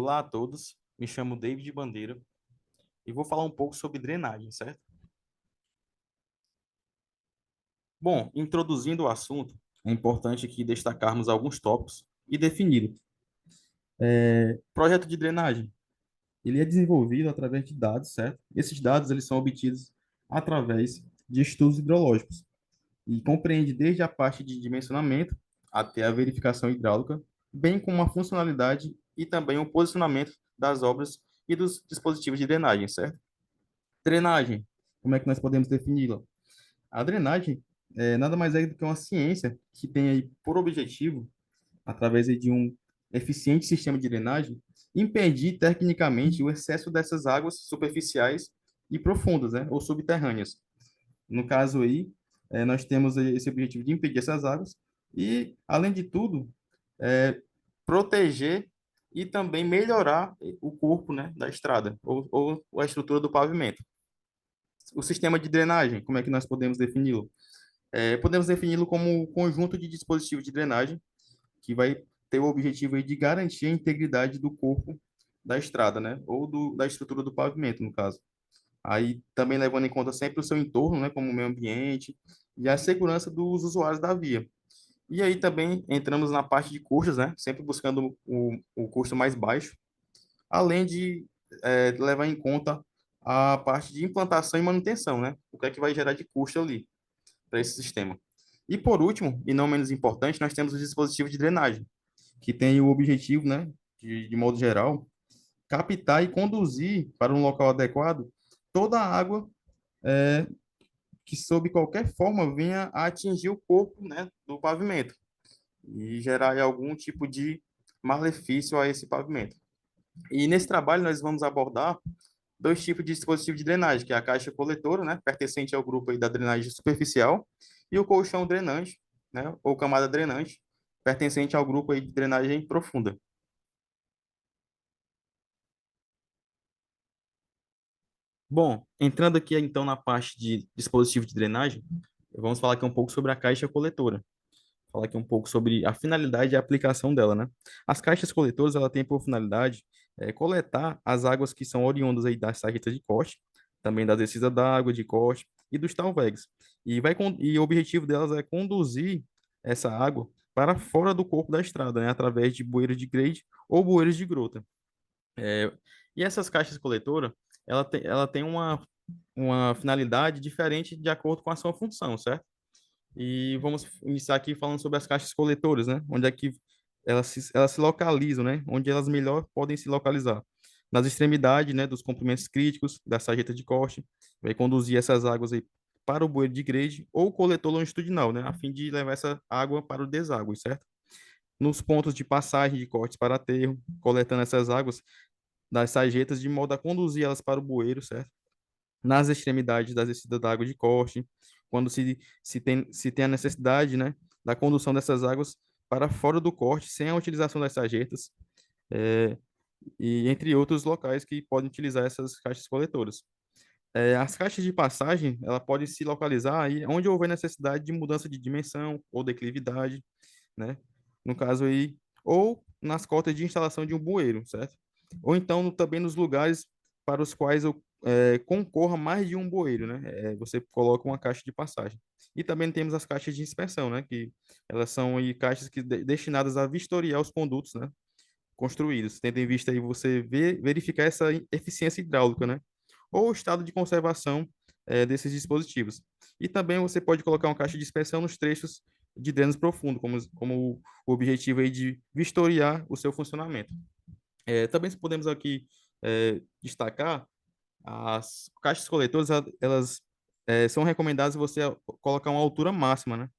Olá a todos, me chamo David Bandeira e vou falar um pouco sobre drenagem, certo? Bom, introduzindo o assunto, é importante aqui destacarmos alguns tópicos e defini-los. Projeto de drenagem, ele é desenvolvido através de dados, certo? Esses dados eles são obtidos através de estudos hidrológicos e compreende desde a parte de dimensionamento até a verificação hidráulica, bem como a funcionalidade e também o posicionamento das obras e dos dispositivos de drenagem, certo? Drenagem, como é que nós podemos defini-la? A drenagem nada mais é do que uma ciência que tem aí por objetivo, através aí de um eficiente sistema de drenagem, impedir tecnicamente o excesso dessas águas superficiais e profundas, né, ou subterrâneas. No caso aí, nós temos aí esse objetivo de impedir essas águas e, além de tudo, é, proteger e também melhorar o corpo, né, da estrada ou a estrutura do pavimento. O sistema de drenagem, como é que nós podemos defini-lo? Podemos defini-lo como um conjunto de dispositivos de drenagem que vai ter o objetivo aí de garantir a integridade do corpo da estrada, né? Ou da estrutura do pavimento, no caso. Aí também levando em conta sempre o seu entorno, né? Como o meio ambiente e a segurança dos usuários da via. E aí também entramos na parte de custos, né? Sempre buscando o custo mais baixo, além de levar em conta a parte de implantação e manutenção, né? O que é que vai gerar de custo ali para esse sistema. E por último, e não menos importante, nós temos os dispositivos de drenagem, que tem o objetivo, né, de modo geral, captar e conduzir para um local adequado toda a água é, que, sob qualquer forma, venha a atingir o corpo, né, do pavimento e gerar aí algum tipo de malefício a esse pavimento. E nesse trabalho nós vamos abordar dois tipos de dispositivo de drenagem, que é a caixa coletora, né, pertencente ao grupo aí da drenagem superficial, e o colchão drenante, né, ou camada drenante, pertencente ao grupo aí de drenagem profunda. Bom, entrando aqui então na parte de dispositivo de drenagem, vamos falar aqui um pouco sobre a caixa coletora. Falar aqui um pouco sobre a finalidade e a aplicação dela, né? As caixas coletoras, ela tem por finalidade coletar as águas que são oriundas aí das sarjetas de corte, também da descida d'água de corte e dos talvegs. E o objetivo delas é conduzir essa água para fora do corpo da estrada, né? Através de bueiros de grade ou bueiros de grota. É, e essas caixas coletoras, ela tem uma finalidade diferente de acordo com a sua função, certo? E vamos iniciar aqui falando sobre as caixas coletoras, né? Onde é que elas se localizam, né? Onde elas melhor podem se localizar. Nas extremidades, né, dos comprimentos críticos da sarjeta de corte, vai conduzir essas águas aí para o bueiro de grade ou coletor longitudinal, né? A fim de levar essa água para o deságue, certo? Nos pontos de passagem de cortes para aterro, coletando essas águas das sarjetas de modo a conduzir elas para o bueiro, certo? Nas extremidades das descidas da água de corte, quando se tem a necessidade, né, da condução dessas águas para fora do corte, sem a utilização das sarjetas, é, e entre outros locais que podem utilizar essas caixas coletoras. As caixas de passagem, ela pode se localizar aí onde houver necessidade de mudança de dimensão ou declividade, né? No caso aí, ou nas cotas de instalação de um bueiro, certo? Ou então também nos lugares para os quais concorra mais de um bueiro, né? Você coloca uma caixa de passagem. E também temos as caixas de inspeção, né? Que elas são aí caixas destinadas a vistoriar os condutos, né? Construídos, tendo em vista aí você verificar essa eficiência hidráulica, né? Ou o estado de conservação desses dispositivos. E também você pode colocar uma caixa de inspeção nos trechos de drenos profundo, como o objetivo aí de vistoriar o seu funcionamento. Também podemos aqui destacar as caixas coletoras, elas são recomendadas você colocar uma altura máxima, né?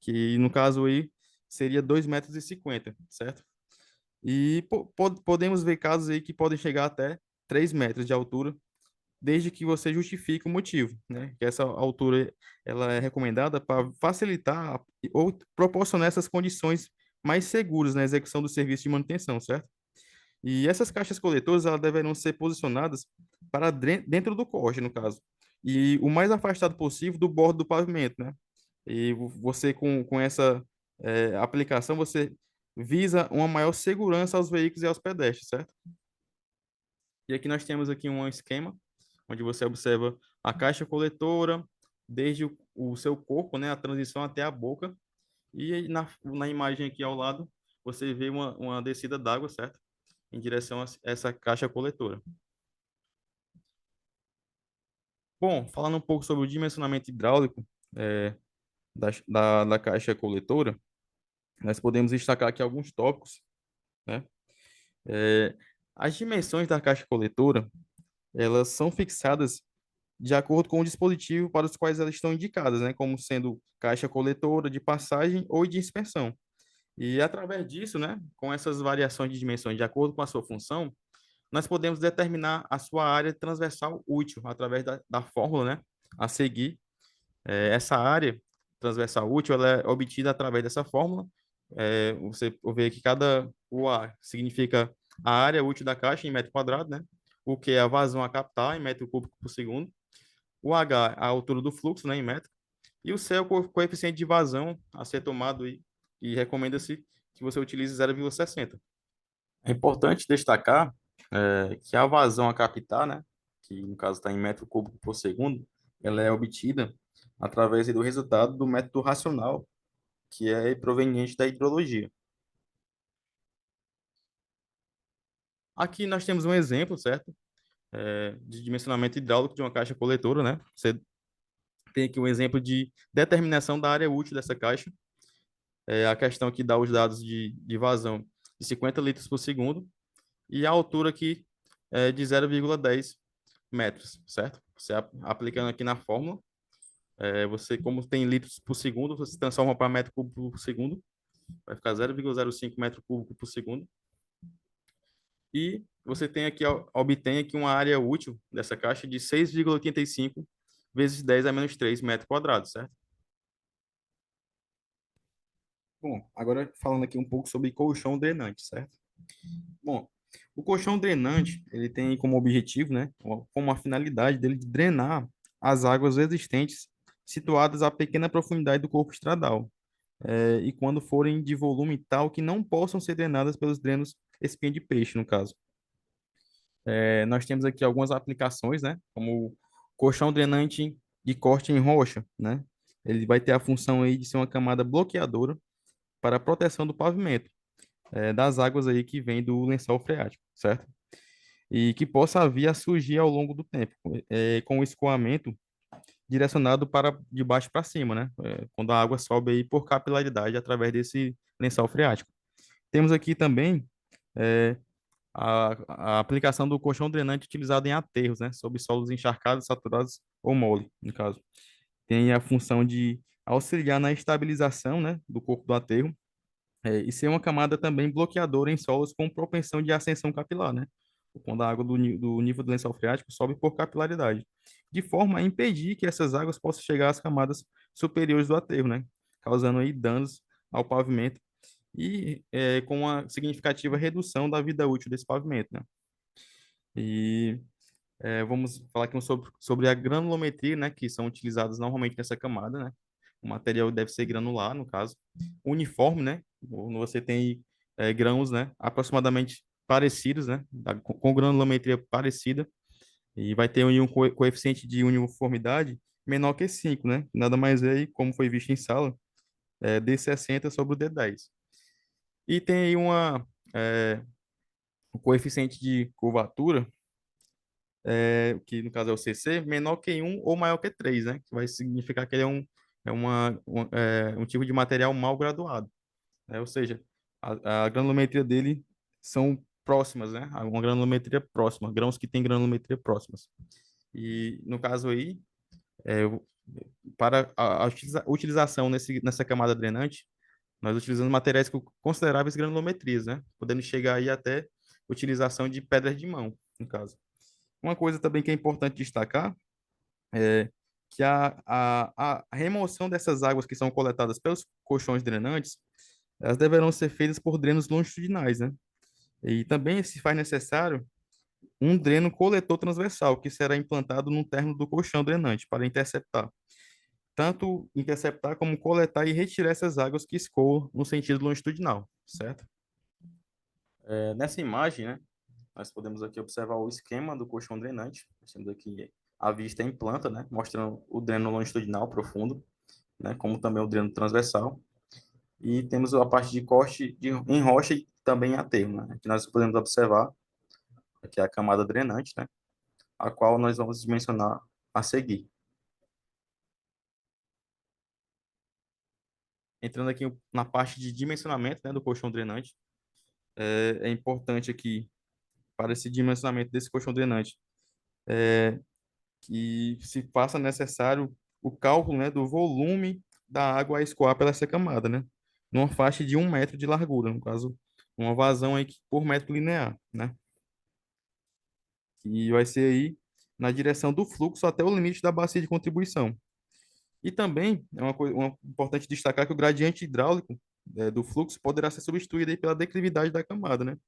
Que no caso aí seria 2,50 m, certo? E podemos ver casos aí que podem chegar até 3 metros de altura, desde que você justifique o motivo, né? Que essa altura ela é recomendada para facilitar ou proporcionar essas condições mais seguras na execução do serviço de manutenção, certo? E essas caixas coletoras elas deverão ser posicionadas para dentro do corte, no caso, e o mais afastado possível do bordo do pavimento, né? E você com essa aplicação você visa uma maior segurança aos veículos e aos pedestres, certo? E aqui nós temos aqui um esquema onde você observa a caixa coletora, desde o seu corpo, né, a transição até a boca. E aí na imagem aqui ao lado, você vê uma descida d'água, certo? Em direção a essa caixa coletora. Bom, falando um pouco sobre o dimensionamento hidráulico da caixa coletora, nós podemos destacar aqui alguns tópicos, né? É, as dimensões da caixa coletora, elas são fixadas de acordo com o dispositivo para os quais elas estão indicadas, né? Como sendo caixa coletora de passagem ou de inspeção. E através disso, né, com essas variações de dimensões de acordo com a sua função, nós podemos determinar a sua área transversal útil através da fórmula, né, a seguir. Essa área transversal útil ela é obtida através dessa fórmula. Você vê que cada o A significa a área útil da caixa em metro quadrado, né? O Q é a vazão a captar em metro cúbico por segundo. O H é a altura do fluxo, né, em metro. E o C é o coeficiente de vazão a ser tomado e recomenda-se que você utilize 0,60. É importante destacar que a vazão a captar, né, que no caso está em metro cúbico por segundo, ela é obtida através do resultado do método racional, que é proveniente da hidrologia. Aqui nós temos um exemplo, certo? De dimensionamento hidráulico de uma caixa coletora, né? Você tem aqui um exemplo de determinação da área útil dessa caixa. A questão que dá os dados de vazão de 50 litros por segundo e a altura aqui é de 0,10 metros, certo? Você aplicando aqui na fórmula, você, como tem litros por segundo, você transforma para metro cúbico por segundo, vai ficar 0,05 metro cúbico por segundo. E você tem aqui, obtém aqui uma área útil dessa caixa de 6,85 vezes 10 a menos 3 metros quadrados, certo? Bom, agora falando aqui um pouco sobre colchão drenante, certo? Bom, o colchão drenante, ele tem como objetivo, né, como a finalidade dele de drenar as águas existentes situadas a pequena profundidade do corpo estradal, e quando forem de volume tal que não possam ser drenadas pelos drenos espinha de peixe, no caso. Nós temos aqui algumas aplicações, né, como o colchão drenante de corte em rocha, né? Ele vai ter a função aí de ser uma camada bloqueadora para a proteção do pavimento, das águas aí que vêm do lençol freático, certo? E que possa vir a surgir ao longo do tempo, com o escoamento direcionado para de baixo para cima, né? Quando a água sobe aí por capilaridade através desse lençol freático. Temos aqui também é, a aplicação do colchão drenante utilizado em aterros, né? Sobre solos encharcados, saturados ou mole, no caso. Tem a função de auxiliar na estabilização, né, do corpo do aterro, e ser uma camada também bloqueadora em solos com propensão de ascensão capilar, né? Quando a água do nível do lençol freático sobe por capilaridade, de forma a impedir que essas águas possam chegar às camadas superiores do aterro, né? Causando aí danos ao pavimento e com uma significativa redução da vida útil desse pavimento, né? E vamos falar aqui sobre a granulometria, né? Que são utilizadas normalmente nessa camada, né? O material deve ser granular, no caso. Uniforme, né? Quando você tem grãos, né? Aproximadamente parecidos, né? Com granulometria parecida. E vai ter um coeficiente de uniformidade menor que 5, né? Nada mais é, como foi visto em sala, D60 sobre o D10. E tem aí um coeficiente de curvatura, que no caso é o CC, menor que um ou maior que 3, né? Que vai significar que ele um tipo de material mal graduado, né? Ou seja, a granulometria dele são próximas, né? Uma granulometria próxima, grãos que têm granulometria próximas. E no caso aí, é, para a utilização nessa camada drenante, nós utilizamos materiais com consideráveis granulometrias, né? Podendo chegar aí até utilização de pedras de mão, no caso. Uma coisa também que é importante destacar é que a remoção dessas águas que são coletadas pelos colchões drenantes, elas deverão ser feitas por drenos longitudinais, né? E também se faz necessário um dreno coletor transversal, que será implantado no término do colchão drenante para interceptar. Tanto interceptar como coletar e retirar essas águas que escoam no sentido longitudinal, certo? Nessa imagem, né? nós podemos aqui observar o esquema do colchão drenante. Nós temos aqui a vista em planta, né, mostrando o dreno longitudinal profundo, né, como também o dreno transversal. E temos a parte de corte em rocha e também em aterro, né? Aqui nós podemos observar aqui a camada drenante, né, a qual nós vamos dimensionar a seguir. Entrando aqui na parte de dimensionamento, né, do colchão drenante, é importante aqui para esse dimensionamento desse colchão drenante que se faça necessário o cálculo, né, do volume da água a escoar pela essa camada, né, numa faixa de 1 metro de largura, no caso, uma vazão aí por metro linear, né, e vai ser aí na direção do fluxo até o limite da bacia de contribuição. E também é importante destacar que o gradiente hidráulico do fluxo poderá ser substituído aí pela declividade da camada, né?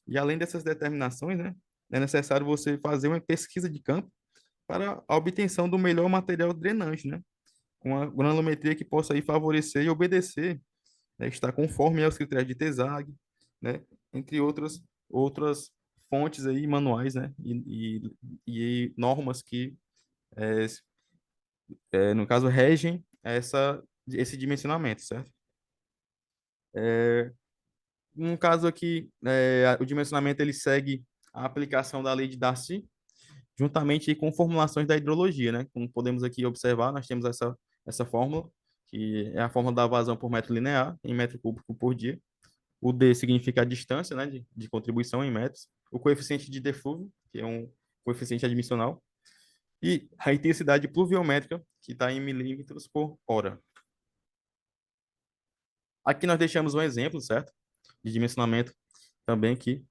E além dessas determinações, né, é necessário você fazer uma pesquisa de campo para a obtenção do melhor material drenante, né? Com a granulometria que possa aí favorecer e obedecer, né, estar conforme aos critérios de TESAG, né? Entre outras fontes aí manuais, né? E normas que é, no caso regem esse dimensionamento, certo? No caso aqui, o dimensionamento ele segue a aplicação da lei de Darcy, juntamente com formulações da hidrologia, né? Como podemos aqui observar, nós temos essa fórmula, que é a fórmula da vazão por metro linear, em metro cúbico por dia. O D significa a distância, né, de contribuição em metros. O coeficiente de defluvio, que é um coeficiente admissional. E a intensidade pluviométrica, que está em milímetros por hora. Aqui nós deixamos um exemplo, certo? De dimensionamento também aqui.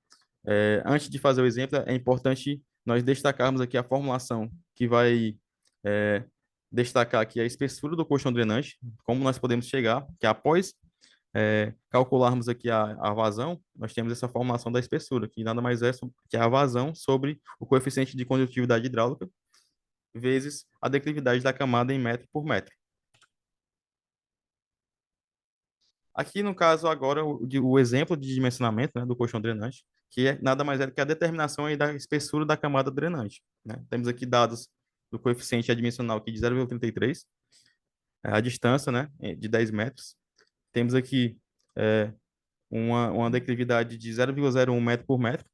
Antes de fazer o exemplo, é importante nós destacarmos aqui a formulação que vai é, destacar aqui a espessura do colchão drenante, como nós podemos chegar, que após calcularmos aqui a vazão, nós temos essa formulação da espessura, que nada mais é que a vazão sobre o coeficiente de condutividade hidráulica vezes a declividade da camada em metro por metro. Aqui, no caso, agora, o exemplo de dimensionamento, né, do colchão drenante, que é nada mais é do que a determinação aí da espessura da camada drenante, né? Temos aqui dados do coeficiente admissional aqui de 0,33, a distância, né, de 10 metros. Temos aqui uma declividade de 0,01 metro por metro,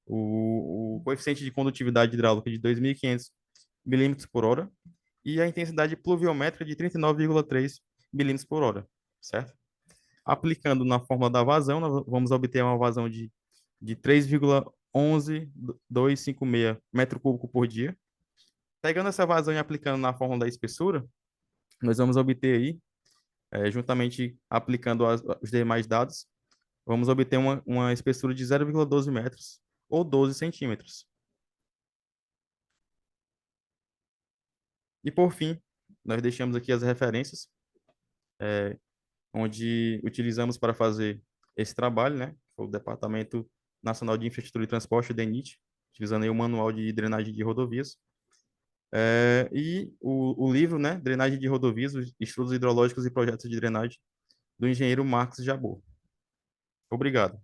o coeficiente de condutividade hidráulica de 2.500 milímetros por hora e a intensidade pluviométrica de 39,3 milímetros por hora, certo? Aplicando na fórmula da vazão, nós vamos obter uma vazão de 3,11256 metro cúbico por dia. Pegando essa vazão e aplicando na fórmula da espessura, nós vamos obter aí, juntamente aplicando os demais dados, vamos obter uma espessura de 0,12 metros ou 12 centímetros. E por fim, nós deixamos aqui as referências, onde utilizamos para fazer esse trabalho, né? Foi o Departamento Nacional de Infraestrutura e Transporte, o DENIT, utilizando aí o Manual de Drenagem de Rodovias. E o livro, né? Drenagem de Rodovias, os Estudos Hidrológicos e Projetos de Drenagem, do engenheiro Marcos Jabor. Obrigado.